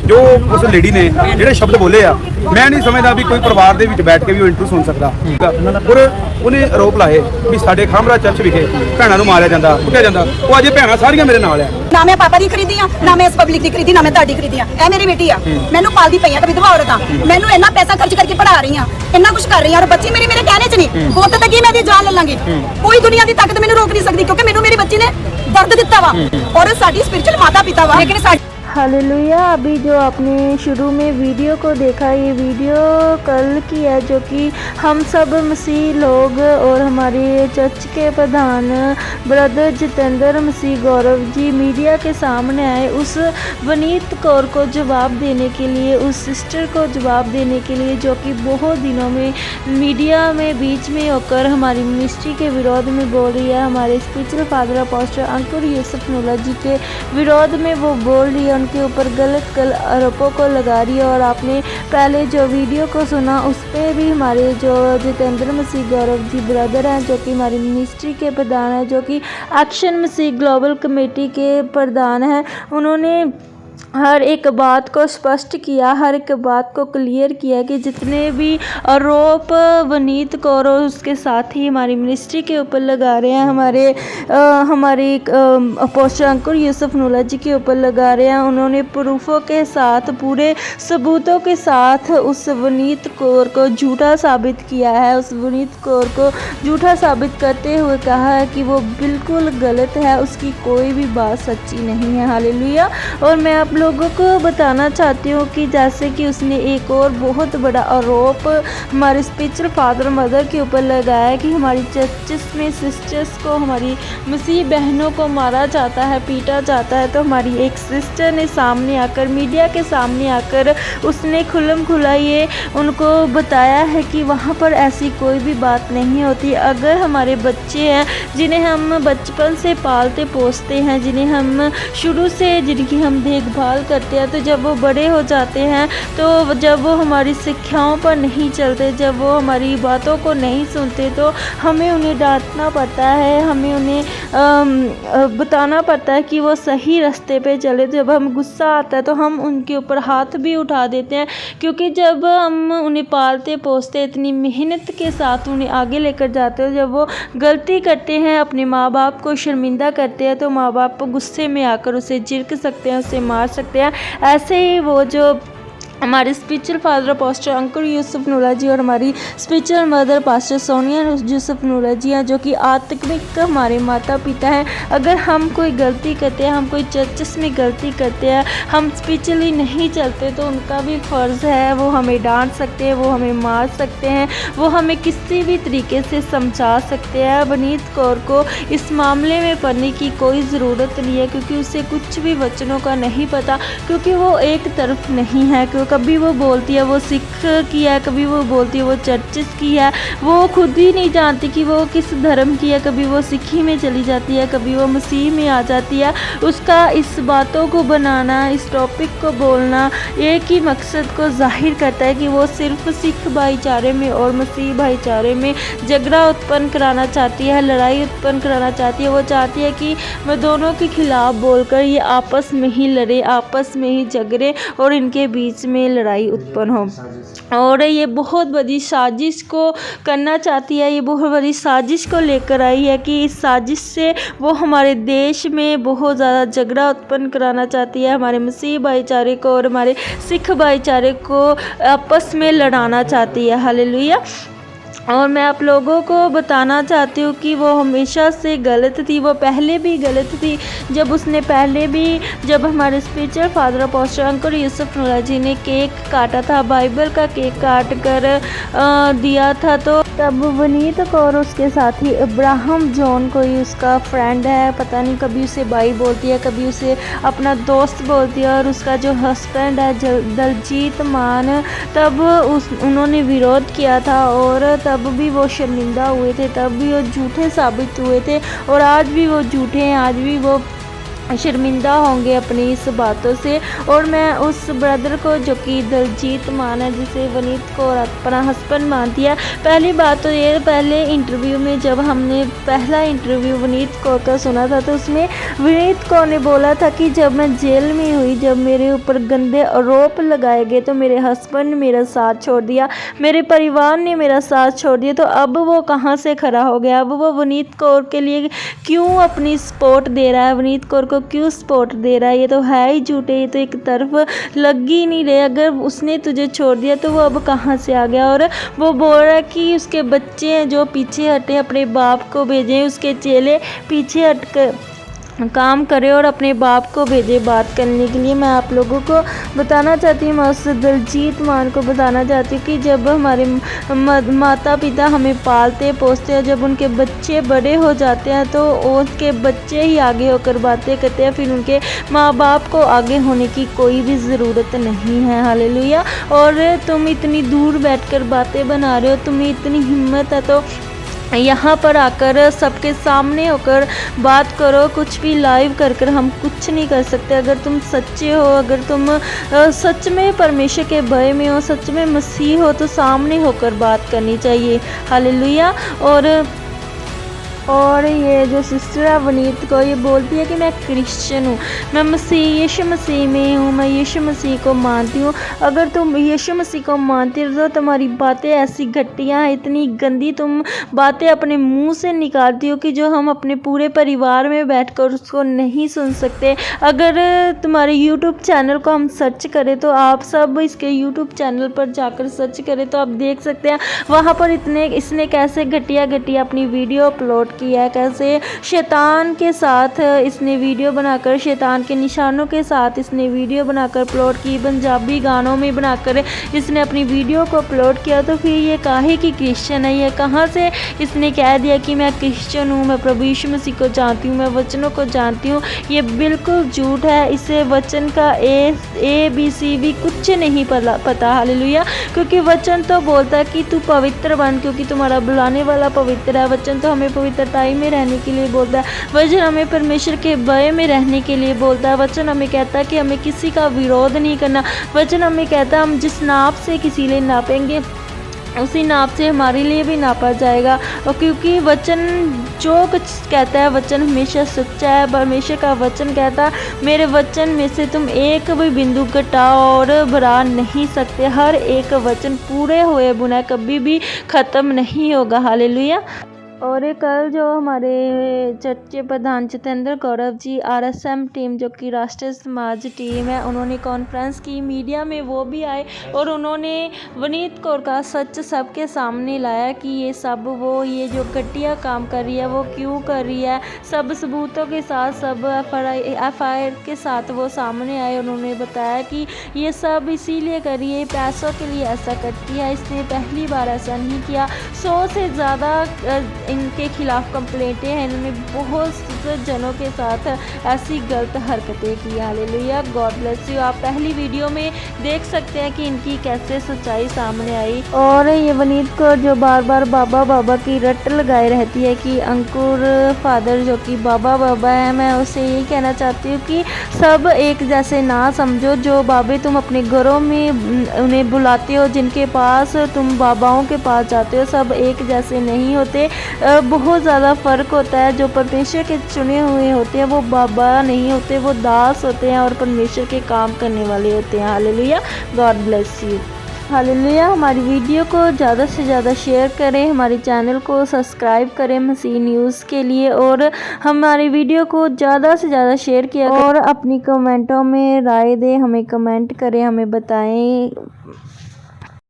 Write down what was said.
जो उस लेडी ने ਜਿਹੜੇ शब्द बोले आ, मैं नहीं समझदा भी कोई परिवार ਦੇ ਵਿੱਚ ਬੈਠ ਕੇ ਵੀ ਉਹ ਇੰਟਰਵਿਊ ਸੁਣ ਸਕਦਾ। ਔਰ ਉਹਨੇ ਆਰੋਪ ਲਾਏ ਵੀ ਸਾਡੇ ਖਾਮਰਾ ਚਰਚ ਵਿਖੇ ਭੈਣਾਂ ਨੂੰ ਮਾਰਿਆ ਜਾਂਦਾ, ਕੁੱਟਿਆ ਜਾਂਦਾ। ਉਹ ਅਜੇ ਭੈਣਾਂ ਸਾਰੀਆਂ ਮੇਰੇ ਨਾਲ ਆ। ਨਾ ਮੈਂ ਪਾਪਾ ਦੀ ਖਰੀਦੀ ਆ, ਨਾ ਮੈਂ ਇਸ ਪਬਲਿਕ ਦੀ ਖਰੀਦੀ, ਨਾ ਮੈਂ ਤੁਹਾਡੀ ਖਰੀਦੀ ਆ। ਇਹ ਮੇਰੀ ਬੇਟੀ ਆ, ਮੈਨੂੰ ਪਾਲਦੀ ਪਈ ਆ ਤੇ ਵਿਧਵਾ ਔਰਤ ਆ। ਮੈਨੂੰ ਇੰਨਾ ਪੈਸਾ ਖਰਚ ਕਰਕੇ ਪੜਾ ਰਹੀ ਆ, ਇੰਨਾ ਕੁਝ ਕਰ ਰਹੀ ਆ, ਔਰ ਬੱਚੀ ਮੇਰੀ ਮੇਰੇ ਕਹਿਣੇ 'ਚ ਨਹੀਂ। ਬਹੁਤ ਤੱਕ ਹੀ ਮੈਂ ਦੀ ਜਾਨ ਲੈ ਲਾਂਗੀ। ਕੋਈ ਦੁਨੀਆ ਦੀ ਤਾਕਤ ਮੈਨੂੰ ਰੋਕ ਨਹੀਂ ਸਕਦੀ, ਕਿਉਂਕਿ ਮੈਨੂੰ ਮੇਰੀ ਬੱਚੀ ਨੇ दर्द दिता वा और साडी स्पिरिचुअल माता पिता वा। लेकिन हालेलुया। अभी जो आपने शुरू में वीडियो को देखा, ये वीडियो कल की है, जो कि हम सब मसीह लोग और हमारे चर्च के प्रधान ब्रदर जितेंद्र मसीह गौरव जी मीडिया के सामने आए उस वनीत कौर को जवाब देने के लिए, उस सिस्टर को जवाब देने के लिए, जो कि बहुत दिनों में मीडिया में बीच में होकर हमारी मिनिस्ट्री के विरोध में बोल रही है, हमारे स्पिरिचुअल फादर अपोस्टल अंकुर यूसुफ नूला जी के विरोध में वो बोल रही है, के ऊपर गलत आरोपों को लगा रही है। और आपने पहले जो वीडियो को सुना उस पर भी हमारे जो जितेंद्र मसीह गौरव जी ब्रदर हैं, जो कि हमारी मिनिस्ट्री के प्रधान हैं, जो कि एक्शन मसीह ग्लोबल कमेटी के प्रधान हैं, उन्होंने हर एक बात को स्पष्ट किया, हर एक बात को क्लियर किया कि जितने भी आरोप वनीत कौर और उसके साथ ही हमारी मिनिस्ट्री के ऊपर लगा रहे हैं, हमारे अपोस्टल अंकुर यूसुफ नूला जी के ऊपर लगा रहे हैं, उन्होंने प्रूफों के साथ, पूरे सबूतों के साथ उस वनीत कौर को झूठा साबित किया है। उस वनीत कौर को झूठा साबित करते हुए कहा है कि वो बिल्कुल गलत है, उसकी कोई भी बात सच्ची नहीं है। हालेलुया। और मैं आप लोगों को बताना चाहती हूँ कि जैसे कि उसने एक और बहुत बड़ा आरोप हमारे स्पिरिचुअल फादर मदर के ऊपर लगाया कि हमारी चर्चेस में सिस्टर्स को, हमारी मसीह बहनों को मारा जाता है, पीटा जाता है। तो हमारी एक सिस्टर ने सामने आकर, मीडिया के सामने आकर उसने खुल्लम खुला ये उनको बताया है कि वहाँ पर ऐसी कोई भी बात नहीं होती। अगर हमारे बच्चे हैं जिन्हें हम बचपन से पालते पोसते हैं, जिन्हें हम शुरू से जिनकी हम देखभाल करते हैं, तो जब वो बड़े हो जाते हैं, तो जब वो हमारी शिक्षाओं पर नहीं चलते, जब वो हमारी बातों को नहीं सुनते, तो हमें उन्हें डांटना पड़ता है, हमें उन्हें बताना पड़ता है कि वो सही रास्ते पे चले। जब हम गुस्सा आता है तो हम उनके ऊपर हाथ भी उठा देते हैं, क्योंकि जब हम उन्हें पालते पोसते, इतनी मेहनत के साथ उन्हें आगे लेकर जाते हो, जब वो गलती करते हैं, अपने माँ बाप को शर्मिंदा करते हैं, तो माँ बाप गुस्से में आकर उसे झिड़क सकते हैं, उसे मार सकते हैं। ऐसे ही वो जो हमारे spiritual father pastor Ankur Yusuf Nula ji और हमारी spiritual mother pastor Sonia Yusuf Nula ji हैं, जो कि आत्मिक हमारे माता पिता हैं। अगर हम कोई गलती करते हैं, हम कोई चर्चेस में गलती करते हैं, हम स्पिरिचुअली नहीं चलते, तो उनका भी फ़र्ज़ है, वो हमें डांट सकते हैं, वो हमें मार सकते हैं, वो हमें किसी भी तरीके से समझा सकते हैं। वनीत कौर को इस मामले में पढ़ने की कोई ज़रूरत नहीं है, क्योंकि उसे कुछ भी वचनों का नहीं पता, क्योंकि वो एक तरफ नहीं है। कभी वो बोलती है वो सिख की है, कभी वो बोलती है वो चर्चेस की है, वो खुद ही नहीं जानती कि वो किस धर्म की है। कभी वो सिखी में चली जाती है, कभी वो मसीह में आ जाती है। उसका इस बातों को बनाना, इस टॉपिक को बोलना एक ही मकसद को जाहिर करता है कि वो सिर्फ सिख भाईचारे में और मसीह भाईचारे में झगड़ा उत्पन्न कराना चाहती है, लड़ाई उत्पन्न कराना चाहती है। वो चाहती है कि मैं दोनों के खिलाफ बोलकर ये आपस में ही लड़े, आपस में ही झगड़े और इनके बीच में लड़ाई उत्पन्न हो। और ये बहुत बड़ी साजिश को करना चाहती है, ये बहुत बड़ी साजिश को लेकर आई है कि इस साजिश से वो हमारे देश में बहुत ज़्यादा झगड़ा उत्पन्न कराना चाहती है, हमारे मसीह भाईचारे को और हमारे सिख भाईचारे को आपस में लड़ाना चाहती है। हालेलुया। और मैं आप लोगों को बताना चाहती हूँ कि वो हमेशा से गलत थी, वो पहले भी गलत थी। जब हमारे स्पिरिचुअल फादर अपोस्टल अंकुर यूसुफ नूला जी ने केक काटा था, बाइबल का केक काट कर दिया था, तो तब वनीत कौर उसके साथी इब्राहिम जॉन, कोई उसका फ्रेंड है, पता नहीं, कभी उसे भाई बोलती है, कभी उसे अपना दोस्त बोलती है, और उसका जो हस्बैंड है दलजीत मान, तब उन्होंने विरोध किया था और तब भी वो शर्मिंदा हुए थे, तब भी वो झूठे साबित हुए थे और आज भी वो झूठे हैं। आज भी वो शर्मिंदा होंगे अपनी इस बातों से। और मैं उस ब्रदर को जो कि दलजीत मान है, जिसे वनीत कौर अपना हस्बैंड मानती है। पहली बात तो ये, पहले इंटरव्यू में जब हमने पहला इंटरव्यू वनीत कौर का सुना था तो उसमें वनीत कौर ने बोला था कि जब मैं जेल में हुई, जब मेरे ऊपर गंदे आरोप लगाए गए तो मेरे हस्बैंड ने मेरा साथ छोड़ दिया, मेरे परिवार ने मेरा साथ छोड़ दिया। तो अब वो कहाँ से खड़ा हो गया? अब वो वनीत कौर के लिए क्यों अपनी सपोर्ट दे रहा है? वनीत कौर को क्यों सपोर्ट दे रहा है? ये तो है ही झूठे, ये तो एक तरफ लग ही नहीं रहे। अगर उसने तुझे छोड़ दिया तो वो अब कहाँ से आ गया? और वो बोल रहा है कि उसके बच्चे हैं जो पीछे हटे, अपने बाप को भेजें, उसके चेले पीछे हट कर काम करे और अपने बाप को भेजे बात करने के लिए। मैं आप लोगों को बताना चाहती हूँ, मैं उस दलजीत मान को बताना चाहती हूँ कि जब हमारे माता पिता हमें पालते पोसते हैं, जब उनके बच्चे बड़े हो जाते हैं तो उनके बच्चे ही आगे होकर बातें करते हैं, फिर उनके माँ बाप को आगे होने की कोई भी ज़रूरत नहीं है। हालेलुया। और तुम इतनी दूर बैठकर बातें बना रहे हो, तुम्हें इतनी हिम्मत है तो यहाँ पर आकर सबके सामने होकर बात करो। कुछ भी लाइव कर कर हम कुछ नहीं कर सकते। अगर तुम सच्चे हो, अगर तुम सच में परमेश्वर के भय में हो, सच में मसीह हो, तो सामने होकर बात करनी चाहिए। हालेलुया। और ये जो सिस्टर है वनीत को, ये बोलती है कि मैं क्रिश्चियन हूँ, मैं यीशु मसीह में हूँ, मैं यीशु मसीह को मानती हूँ। अगर तुम यीशु मसीह को मानती हो तो तुम्हारी बातें ऐसी घटिया हैं, इतनी गंदी तुम बातें अपने मुंह से निकालती हो कि जो हम अपने पूरे परिवार में बैठकर उसको नहीं सुन सकते। अगर तुम्हारे यूट्यूब चैनल को हम सर्च करें तो आप सब इसके यूट्यूब चैनल पर जाकर सर्च करें तो आप देख सकते हैं वहाँ पर इसने कैसे घटिया अपनी वीडियो अपलोड किया है, कैसे शैतान के साथ इसने वीडियो बनाकर, शैतान के निशानों के साथ इसने वीडियो बनाकर अपलोड की, पंजाबी गानों में बनाकर इसने अपनी वीडियो को अपलोड किया। तो फिर ये काहे की क्रिश्चियन है? ये कहाँ से इसने कह दिया कि मैं क्रिश्चियन हूँ, मैं प्रभु यीशु मसीह को जानती हूँ, मैं वचनों को जानती हूँ? ये बिल्कुल झूठ है। इसे वचन का ABCD कुछ नहीं पता। हालेलुया। क्योंकि वचन तो बोलता है कि तू पवित्र बन, क्योंकि तुम्हारा बुलाने वाला पवित्र है। वचन तो हमें पवित्रता में रहने के लिए बोलता है। वचन हमें परमेश्वर के भय में रहने के लिए बोलता है। वचन हमें कहता है कि हमें किसी का विरोध नहीं करना। वचन हमें कहता है हम जिस नाप से किसी लिए नापेंगे उसी नाप से हमारे लिए भी नापा जाएगा। और क्योंकि वचन जो कुछ कहता है, वचन हमेशा सच्चा है। परमेश्वर का वचन कहता है मेरे वचन में से तुम एक भी बिंदु घटाओ और बढ़ा नहीं सकते। हर एक वचन पूरे हुए बुना कभी भी ख़त्म नहीं होगा। हालेलुया। और कल जो हमारे चर्च के प्रधान जितेंद्र गौरव जी RSM टीम जो कि राष्ट्रीय समाज टीम है, उन्होंने कॉन्फ्रेंस की, मीडिया में वो भी आए और उन्होंने वनीत कौर का सच सबके सामने लाया कि ये सब वो ये जो घटिया काम कर रही है वो क्यों कर रही है। सब सबूतों के साथ, सब FIR के साथ वो सामने आए। उन्होंने बताया कि ये सब इसीलिए कर रही है, पैसों के लिए ऐसा करती है, इसने पहली बार ऐसा नहीं किया। 100 से ज़्यादा इनके खिलाफ कंप्लेंटें हैं, इन्होंने बहुत से जनों के साथ ऐसी गलत हरकतें की। हालेलुया। God bless you. आप पहली वीडियो में देख सकते हैं कि इनकी कैसे सच्चाई सामने आई। और ये वनीत को जो बार बार बाबा बाबा की रट लगाए रहती है कि अंकुर फादर जो कि बाबा बाबा है, मैं उसे यही कहना चाहती हूँ कि सब एक जैसे ना समझो। जो बाबे तुम अपने घरों में उन्हें बुलाते हो, जिनके पास तुम बाबाओं के पास जाते हो, सब एक जैसे नहीं होते। बहुत ज़्यादा फ़र्क होता है। जो परमेश्वर के चुने हुए होते हैं वो बाबा नहीं होते, वो दास होते हैं और परमेश्वर के काम करने वाले होते हैं। Hallelujah. God bless you. Hallelujah. हमारी वीडियो को ज़्यादा से ज़्यादा शेयर करें, हमारे चैनल को सब्सक्राइब करें मसीह न्यूज़ के लिए, और हमारी वीडियो को ज़्यादा से ज़्यादा शेयर किया और अपनी कमेंटों में राय दें, हमें कमेंट करें, हमें बताएं।